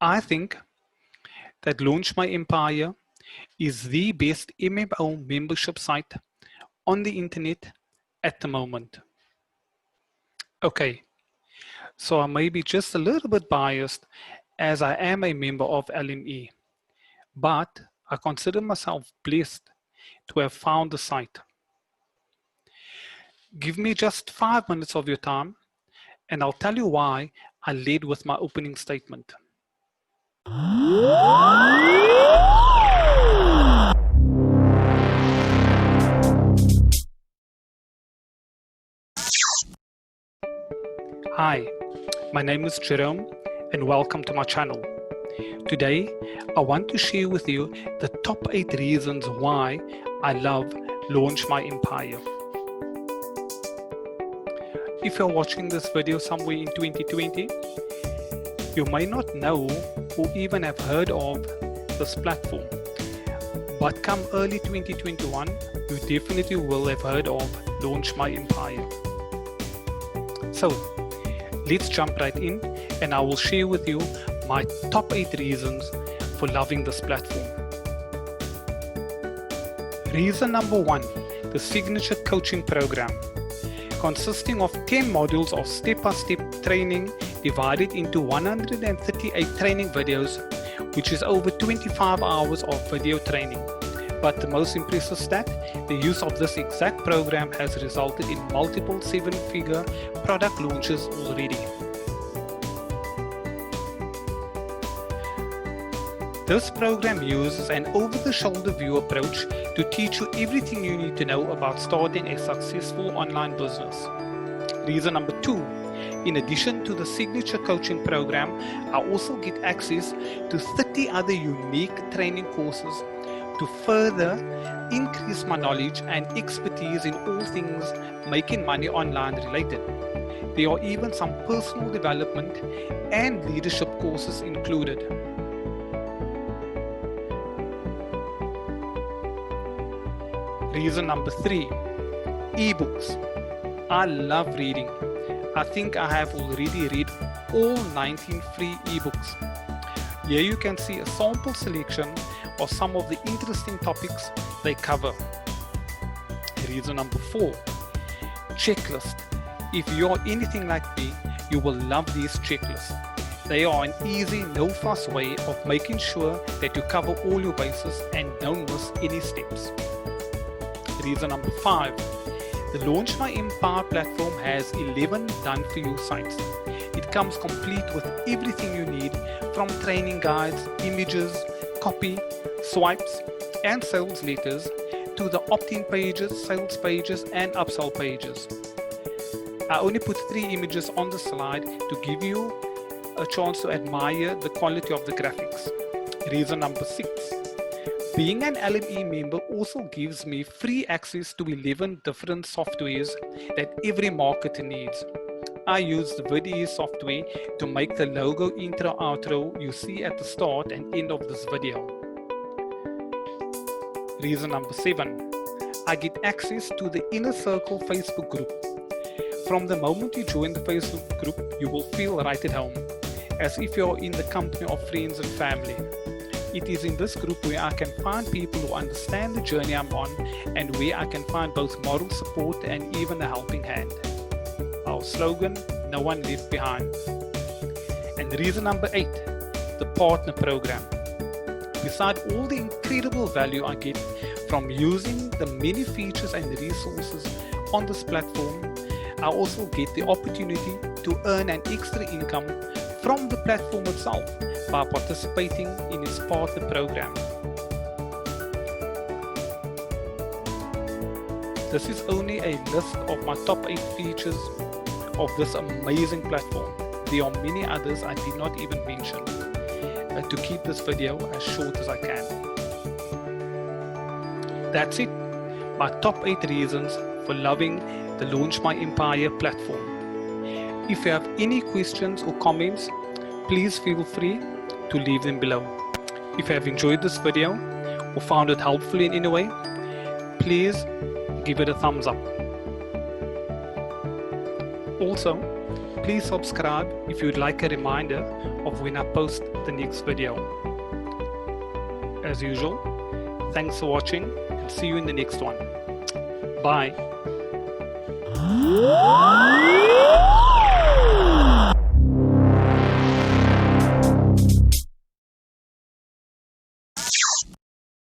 I think that Launch My Empire is the best MMO membership site on the internet at the moment. Okay, so I may be just a little bit biased as I am a member of LME, but I consider myself blessed to have found the site. Give me just 5 minutes of your time and I'll tell you why I led with my opening statement. Hi, my name is Jerome and welcome to my channel. Today, I want to share with you the top 8 reasons why I love Launch My Empire. If you're watching this video somewhere in 2020, you may not know or even have heard of this platform. But come early 2021, you definitely will have heard of Launch My Empire. So, let's jump right in and I will share with you my top 8 reasons for loving this platform. Reason number 1, the Signature Coaching Program. Consisting of 10 modules of step-by-step training divided into 138 training videos, which is over 25 hours of video training. But the most impressive stat, the use of this exact program has resulted in multiple 7-figure product launches already. This program uses an over-the-shoulder view approach to teach you everything you need to know about starting a successful online business. Reason number 2, in addition to the Signature Coaching Program, I also get access to 30 other unique training courses to further increase my knowledge and expertise in all things making money online related. There are even some personal development and leadership courses included. Reason number 3, ebooks. I love reading. I think I have already read all 19 free ebooks. Here you can see a sample selection of some of the interesting topics they cover. Reason number 4, checklist. If you're anything like me, you will love these checklists. They are an easy, no-fuss way of making sure that you cover all your bases and don't miss any steps. Reason number 5, the Launch My Empire platform has 11 done-for-you sites. It comes complete with everything you need, from training guides, images, copy, swipes, and sales letters, to the opt-in pages, sales pages, and upsell pages. I only put 3 images on the slide to give you a chance to admire the quality of the graphics. Reason number 6, being an LME member also gives me free access to 11 different softwares that every marketer needs. I use the VidE software to make the logo intro outro you see at the start and end of this video. Reason number 7, I get access to the Inner Circle Facebook group. From the moment you join the Facebook group, you will feel right at home, as if you're in the company of friends and family. It is in this group where I can find people who understand the journey I'm on and where I can find both moral support and even a helping hand. Our slogan, no one left behind. And reason number 8, the partner program. Beside all the incredible value I get from using the many features and resources on this platform, I also get the opportunity to earn an extra income from the platform itself by participating in its partner program. This is only a list of my top 8 features of this amazing platform. There are many others I did not even mention, to keep this video as short as I can. That's it, my top 8 reasons for loving the Launch My Empire platform. If you have any questions or comments, please feel free to leave them below. If you have enjoyed this video or found it helpful in any way, please give it a thumbs up. Also, Please subscribe if you'd like a reminder of when I post the next video. As usual, thanks for watching and see you in the next one. Bye.